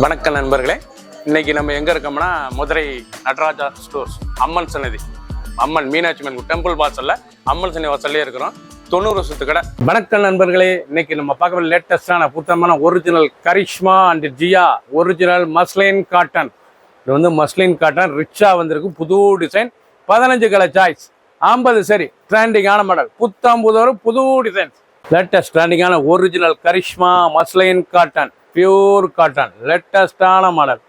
வணக்கம் நண்பர்களே, இன்னைக்கு நம்ம எங்க இருக்கோம்னா மதுரை நடராஜா ஸ்டோர்ஸ் அம்மன் சன்னதி, அம்மன் மீனாட்சி அம்மன் டெம்பிள் வாசல்ல அம்மன் சன்னதி வாசல்லே இருக்கிறோம். 90 வருஷத்து கடை. வணக்கம் நண்பர்களே, இன்னைக்கு நம்ம பார்க்க லேட்டஸ்டான புத்தகமான original Karishma and Jiya original muslin cotton. இது வந்து மஸ்லின் காட்டன் ரிச்சா வந்திருக்கு, புது டிசைன், 15 கலர் சாய்ஸ், 50 சரி, ட்ரெண்டிங்கான மாடல், புத்தம்புதோறு புது டிசைன், லேட்டஸ்ட் ட்ரெண்டிங்கான original Karishma muslin cotton, pure cotton, லேட்டஸ்டான மாடல்.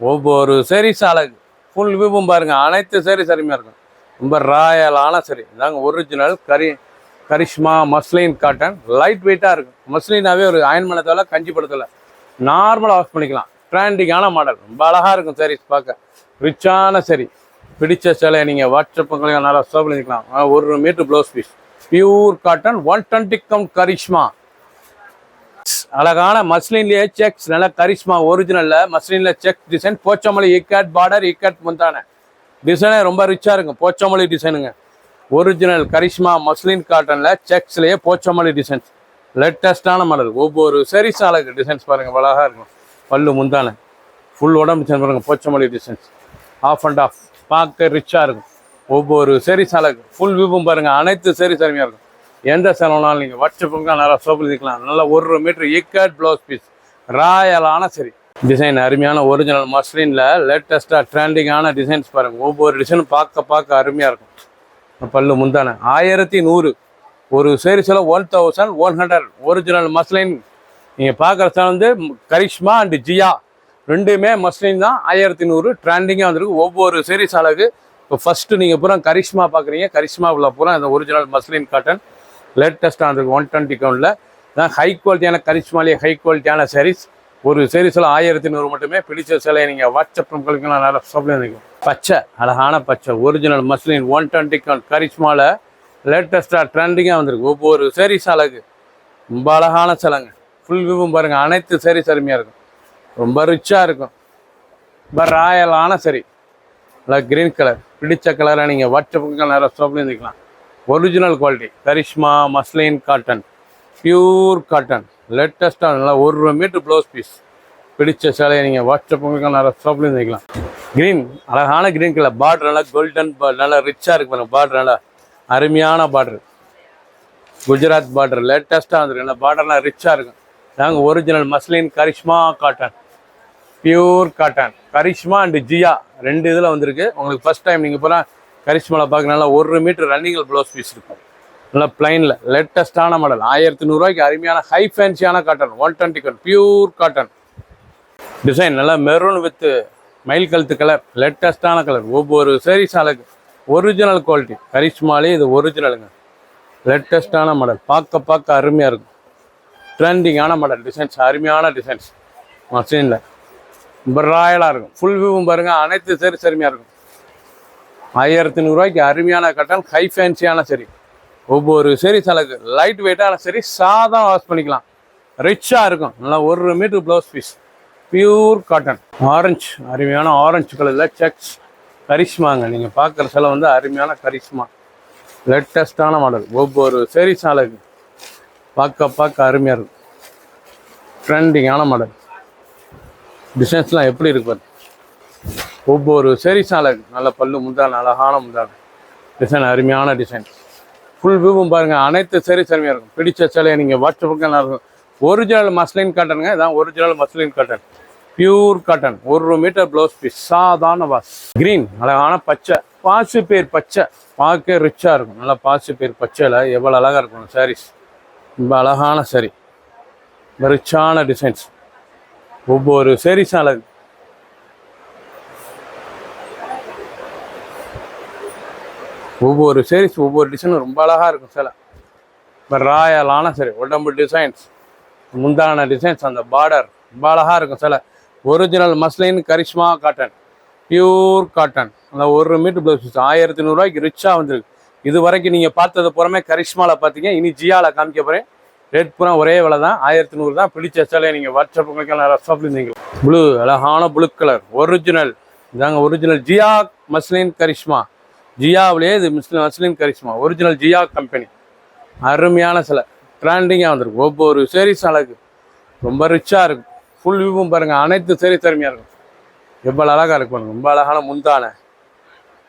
ஒவ்வொரு சரீஸ் அழகு, ஃபுல் வியூவும் பாருங்க, அனைத்து சரீஸ் அருமையாக இருக்கும், ரொம்ப ராயலான சரி. இதாங்க original Karishma muslin cotton, light வெயிட்டாக இருக்கும். மஸ்லினாவே ஒரு அயன் பண்ணத்தில் கஞ்சி படத்தில் நார்மலாக வாஷ் பண்ணிக்கலாம். ட்ரெண்டிங்கான மாடல், ரொம்ப அழகாக இருக்கும் சரீஸ் பார்க்க, ரிச்சான சரி. பிடிச்ச சிலையை நீங்கள் வாட்ஸ்அப்புங்களுக்கு நல்லா ஸ்டோர் பண்ணிக்கலாம். 1 metre blouse piece, pure cotton, 120 count Karishma. அழகான மஸ்லின்லேயே செக்ஸ், நல்லா கரிஷ்மா ஒரிஜினல்ல மஸ்லின்ல check design, Pochampally ikat border, ikat முந்தான டிசைனே ரொம்ப ரிச்சா இருக்கும். போச்சமல்லி டிசைனுங்க, ஒரிஜினல் கரிஷ்மா மஸ்லின் காட்டன்ல செக்ஸ்லயே போச்சமல்லி டிசைன்ஸ், லேட்டஸ்டான மாடல். ஒவ்வொரு சரீஸ் அழகு டிசைன்ஸ் பாருங்க, அழகா இருக்கும். பல்லு முந்தான ஃபுல் உடம்பு டிசைன் பாருங்க, Pochampally designs, half and half பார்க்க ரிச்சா இருக்கும். ஒவ்வொரு சரீஸ் அழகு, ஃபுல் வியூவும் பாருங்க, அனைத்து சரீஸ் அருமையா இருக்கும். எந்த செலவுனாலும் நீங்கள் வாட்ஸ்அப்புக்கு நல்லா ஷோப்பில் இருக்கலாம். நல்லா 1 மீட்டர் இக்கட் ப்ளவுஸ் பீஸ், ராயலான சரி டிசைன், அருமையான ஒரிஜினல் மஸ்லின்ல லேட்டஸ்டாக ட்ரெண்டிங்கான டிசைன்ஸ் பாருங்கள். ஒவ்வொரு டிசைனும் பார்க்க அருமையாக இருக்கும். பல்லு முந்தான 1100, ஒரு சீரீஸில் 1100 ஒரிஜினல் மஸ்லின். நீங்கள் பார்க்குற சேனல் வந்து கரிஷ்மா அண்ட் ஜியா, ரெண்டுமே மஸ்லின் தான். 1100 ட்ரெண்டிங்காக வந்துருக்கு. ஒவ்வொரு சீரீஸ் அழகு. இப்போ ஃபஸ்ட்டு நீங்கள் பூரா கரிஷ்மா பார்க்குறீங்க, கரிஷ்மாவில் பூரா இந்த ஒரிஜினல் மஸ்லின் காட்டன் லேட்டஸ்டாக இருக்குது. 120 கவுண்டில் தான் ஹை குவாலிட்டியான கரிஷ்மாலேயே ஹை குவாலிட்டியான சாரீஸ். ஒரு சாரீஸில் 1100 மட்டுமே. பிடிச்ச சிலையை நீங்கள் வாட்ஸ்அப் நம்பர்களுக்கெல்லாம் நல்லா ஷாப்பில் இருக்கும். பச்சை, அழகான பச்சை, ஒரிஜினல் மஸ்லின் 120 கவுண்ட் கரிஷ்மாவில் லேட்டஸ்டாக ட்ரெண்டிங்காக வந்திருக்கு. ஒவ்வொரு சாரீஸ் அழகு, ரொம்ப அழகான சிலைங்க. ஃபுல் வியூவும் பாருங்கள், அனைத்து சாரீஸ் அருமையாக இருக்கும், ரொம்ப ரிச்சாக இருக்கும், ரொம்ப ராயலான சரி. நல்லா கிரீன் கலர், பிடிச்ச கலரை நீங்கள் வாட்ஸ்அப்புக்கு நல்லா ஷாப்பில் இருந்துக்கலாம். Original quality Karishma muslin cotton, pure cotton, லேட்டஸ்ட்டாக நல்லா 1 மீட்டர் ப்ளவுஸ் பீஸ். பிடிச்ச சேலையை நீங்கள் வாட்ஸ்அப்புக்கு நல்லா ஷாப்பில் இருந்துக்கலாம். க்ரீன், அழகான க்ரீன் கலர், பார்டர் நல்லா கோல்டன், நல்லா ரிச்சாக இருக்கு பாருங்க. பார்டர் நல்லா அருமையான பார்டர், குஜராத் பார்டர் லேட்டஸ்ட்டாக வந்துருக்கு. நல்லா பார்டர்லாம் ரிச்சாக இருக்கும். நாங்கள் original muslin Karishma cotton, pure cotton, Karishma and Jiya 2 இதில் வந்திருக்கு. உங்களுக்கு ஃபஸ்ட் டைம் நீங்கள் போனால் கரிஷ்மாவில் பார்க்க நல்லா 1 மீட்டர் ரன்னிங்கல் ப்ளவுஸ் பீஸ் இருக்கும். நல்லா பிளைனில் லேட்டஸ்டான மாடல், 1100 ரூபாய்க்கு அருமையான ஹை ஃபேன்சியான cotton, 120 count pure cotton design. நல்லா மெரூன் வித் மயில் கழுத்து கலர், லேட்டஸ்டான கலர். ஒவ்வொரு சரீஸ் அழகு, ஒரிஜினல் குவாலிட்டி கரிஷ்மாலே இது ஒரிஜினலுங்க. லேட்டஸ்டான மாடல், பார்க்க அருமையாக இருக்கும். ட்ரெண்டிங்கான மாடல் டிசைன்ஸ், அருமையான டிசைன்ஸ் மஸ்லினில் ரொம்ப ராயலாக இருக்கும். ஃபுல் வியூவும் பாருங்கள், அனைத்து சரீஸ் அருமையாக இருக்கும். 1100 ரூபாய்க்கு அருமையான கட்டன், ஹை ஃபேன்சியான சரி. ஒவ்வொரு சரீஸ் அழகு, லைட் வெயிட்டான சரி, சாதம் வாஷ் பண்ணிக்கலாம், ரிச்சாக இருக்கும். நல்லா 1 metre blouse piece, pure cotton. Orange, அருமையான ஆரஞ்சு கலரில் செக்ஸ் கரிஷ்மாங்க. நீங்கள் பார்க்குற சிலை வந்து அருமையான கரிஷ்மா, லேட்டஸ்டான மாடல். ஒவ்வொரு சரீஸ் அழகு, பார்க்க அருமையாக இருக்கும். ட்ரெண்டிங்கான மாடல் டிசைன்ஸ்லாம் எப்படி இருக்கு பாரு. ஒவ்வொரு சரீஸ் அழகு, நல்ல பல்லு முந்தான, அழகான முந்தான டிசைன், அருமையான டிசைன். ஃபுல் வியூவும் பாருங்கள், அனைத்து சரீஸ் அருமையாக இருக்கும். பிடிச்ச சிலையை நீங்கள் வாட்ஸ்அப்புக்கு நல்லா இருக்கும். ஒரிஜினல் மஸ்லின் காட்டனுங்க, இதான் original muslin cotton, pure cotton, 1 metre blouse piece, சாதாரண வாஷ். க்ரீன், அழகான பச்சை, பாசி பேர் பச்சை, பார்க்க ரிச்சாக இருக்கும். நல்லா பாசி பேர் பச்சையில் எவ்வளோ அழகாக இருக்கும் சாரீஸ், ரொம்ப அழகான சரி, ரிச்சான டிசைன்ஸ். ஒவ்வொரு சரீஸ் அழகு, ஒவ்வொரு சரீஸ் ஒவ்வொரு டிசைனும் ரொம்ப அழகாக இருக்கும். சில இப்போ ராயலான சரி, உடம்பு டிசைன்ஸ், முந்தான டிசைன்ஸ், அந்த பார்டர் ரொம்ப அழகாக இருக்கும். சில original muslin Karishma cotton, pure cotton, அந்த 1 மீட்டர் ப்ளவுஸ் பீஸ், 1100 ரூபாய்க்கு ரிச்சாக வந்துருக்கு. இது வரைக்கும் நீங்கள் பார்த்தது புறமே கரிஷ்மாவில் பார்த்தீங்க, இனி ஜியாவில் காமிக்க போகிறேன். ரேட் பூரா ஒரே விலை தான், 1100 தான். பிடிச்ச சிலையை நீங்கள் வாட்ஸ்அப்புக்கு நல்லா ஷாப்பில் இருந்தீங்க. ப்ளூ, அழகான ப்ளூ கலர், ஒரிஜினல் இதாங்க ஒரிஜினல் ஜியா மஸ்லின் கரிஷ்மா. ஜியாவிலே இது மஸ்லின் கரிஷ்மா, ஒரிஜினல் ஜியா கம்பெனி, அருமையான சிலை, ட்ரெண்டிங்காக வந்துருக்கு. ஒவ்வொரு சரீஸ் அழகு, ரொம்ப ரிச்சாக இருக்கும். ஃபுல் வியூவும் பாருங்கள், அனைத்து சரி திறமையாக இருக்கும். எவ்வளோ அழகாக இருக்கு பாருங்க, ரொம்ப அழகான முந்தான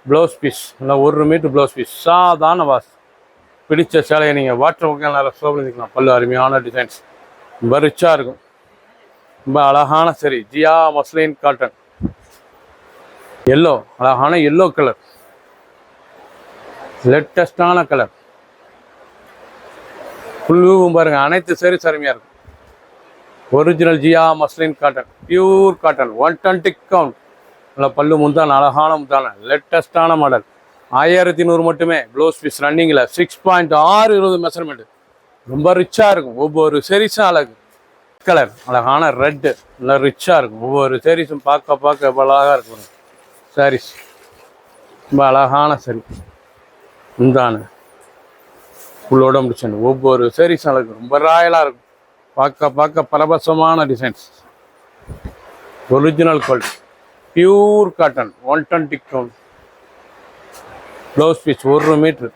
ப்ளவுஸ் பீஸ், நல்லா 1 மீட்டர் ப்ளவுஸ் பீஸ், சாதாரண வாஸ். பிடிச்ச சேலையை நீங்கள் வாட்டர் பக்கம் நல்லா சோப்பில் நிற்கலாம். பல்லு அருமையான டிசைன்ஸ், ரொம்ப ரிச்சாக இருக்கும். ரொம்ப அழகான sari Jiya muslin cotton, yellow, அழகான எல்லோ கலர், லேட்டஸ்டான கலர். ஃபுல் வியூவும் பாருங்கள், அனைத்து சரி அருமையாக இருக்கும். Original Jiya muslin cotton, pure cotton, 120 count. நல்லா பல்லு முந்தான, அழகான முந்தான, லேட்டஸ்டான மாடல். 1100 மட்டுமே. ப்ளவுஸ் பீஸ் ரன்னிங்கில் 6.620 மெஷர்மெண்ட். ரொம்ப ரிச்சாக இருக்கும். ஒவ்வொரு செரிஸும் அழகு. கலர் அழகான ரெட்டு, நல்லா ரிச்சாக இருக்கும். ஒவ்வொரு செரிஸும் பார்க்க எவ்வளோ அழகாக இருக்கும். சாரீஸ் ரொம்ப அழகான சரி முந்தான ஃபுல்லோட டிசைன். ஒவ்வொரு செரிஸும் அழகு, ரொம்ப ராயலாக இருக்கும். பார்க்க பரபசமான designs. Original quality, pure cotton, 120 count. Blouse piece 1 metre.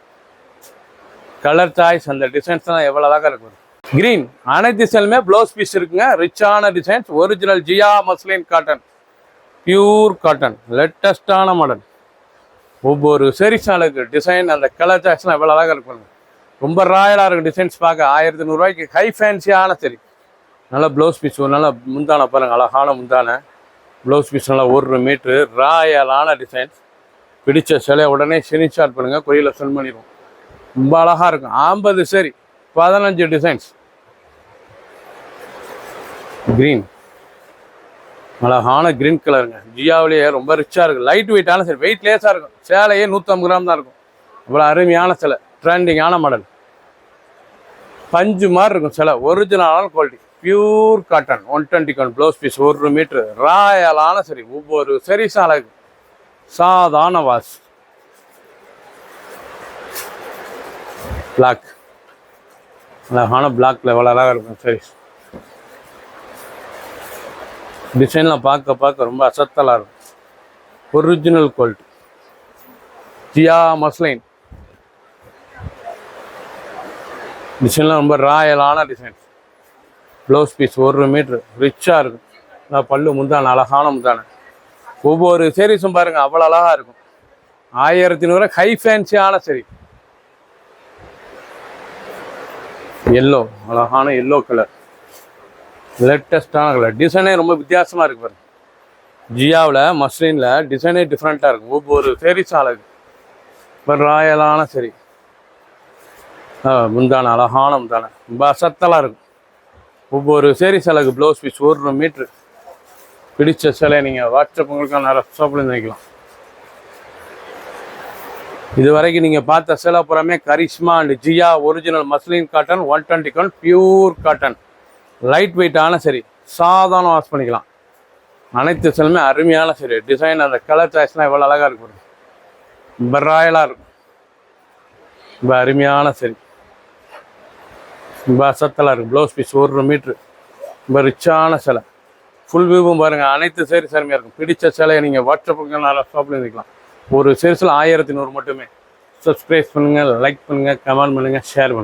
Colour choice, அந்த டிசைன்ஸ் தான் எவ்வளோ அழகாக இருக்கும். கிரீன், அனைத்து டிசைனுமே ப்ளவுஸ் பீஸ் இருக்குங்க. ரிச்சான designs. Original Jiya muslin cotton, pure cotton, லேட்டஸ்டான மாடல். ஒவ்வொரு செரிஸ் அழகு டிசைன், அந்த கலர் சாய்ஸ்லாம் எவ்வளோ அழகாக இருக்கும். ரொம்ப ராயலாக இருக்கும் டிசைன்ஸ் பார்க்க. 1100 ரூபாய்க்கு ஹை ஃபேன்சியான சரி. நல்லா ப்ளவுஸ் பீஸ், ஒரு நல்லா முந்தான பாருங்கள், அழகான முந்தான ப்ளவுஸ் பீஸ், நல்லா 1 மீட்ரு, ராயலான டிசைன்ஸ். பிடிச்ச சிலையை உடனே ஸ்கிரீன்ஷாட் பண்ணுங்கள், கொரியரில் சென்ட் பண்ணிடுவோம். ரொம்ப அழகாக இருக்கும். 50 சரி, 15 டிசைன்ஸ். க்ரீன், அழகான க்ரீன் கலருங்க. ஜியாவிலேயே ரொம்ப ரிச்சாக இருக்குது. லைட் வெயிட்டான சரி, வெயிட் லேஸாக இருக்கும். சேலையே 150 கிராம் தான் இருக்கும். அவ்வளோ அருமையான சிலை, ட்ரெண்டிங்கான மாடல். பஞ்சு மாதிரி இருக்கும் சிலை. ஒரிஜினலான quality, pure cotton, 120 count. Blouse piece 1 metre, ராயலான சரி. ஒவ்வொரு சரிஸும் அழகு, சாதாரண வாஸ். பிளாக், அழகான பிளாக்ல எவ்வளோ அழகாக இருக்கும் சரி. டிசைன்லாம் பார்க்க ரொம்ப அசத்தலாக இருக்கும். ஒரிஜினல் குவாலிட்டி ஜியா மஸ்லின். டிசைன்லாம் ரொம்ப ராயலான டிசைன்ஸ். ப்ளவுஸ் பீஸ் 1 மீட்ரு, ரிச்சாக இருக்கும். பல்லு முந்தான, அழகான முந்தான. ஒவ்வொரு சீரீஸும் பாருங்கள், அவ்வளோ அழகாக இருக்கும். 1100 ஹை ஃபேன்சியான சரி. எல்லோ, அழகான எல்லோ கலர், லேட்டஸ்டான கலர். டிசைனே ரொம்ப வித்தியாசமாக இருக்குது பாருங்க. ஜியாவில் மஸ்லினில் டிசைனே டிஃப்ரெண்ட்டாக இருக்கும். ஒவ்வொரு சீரீஸும் அழகு. இப்போ ராயலான சரி. முந்தான, அழகான முந்தான, ரொம்ப அசத்தலாக இருக்கும். ஒவ்வொரு சீரீஸ் அழகு. Blouse piece 1 metre. பிடிச்ச சிலை நீங்கள் வாட்ஸ்அப் உங்களுக்கு நிறைய ஷாப்பில் நினைக்கலாம். இது வரைக்கும் நீங்கள் பார்த்த சிலை புறமே Karishma and Jiya original muslin cotton, 120 count, pure cotton, light வெயிட்டான சரி. சாதாரண வாஷ் பண்ணிக்கலாம். அனைத்து சிலையுமே அருமையான சரி. டிசைன், அந்த கலர் சாய்ஸ்லாம் எவ்வளோ அழகாக இருக்கும். ரொம்ப ராயலாக இருக்கும். ரொம்ப அருமையான சரி. ரொம்ப அசத்தலாக இருக்குது. Blouse piece 1 metre. ரொம்ப ரிச்சான சிலை. ஃபுல் வியூவும் பாருங்கள், அனைத்து சரி அருமையாக இருக்கும். பிடிச்ச சிலையை நீங்கள் வாட்ஸ்அப்புக்கு நல்லா ஷாப்பில் இருக்கலாம். ஒரு சீரிஸில் 1100 மட்டுமே. சப்ஸ்கிரைப் பண்ணுங்கள், லைக் பண்ணுங்கள், கமெண்ட் பண்ணுங்கள், ஷேர் பண்ணுங்கள்.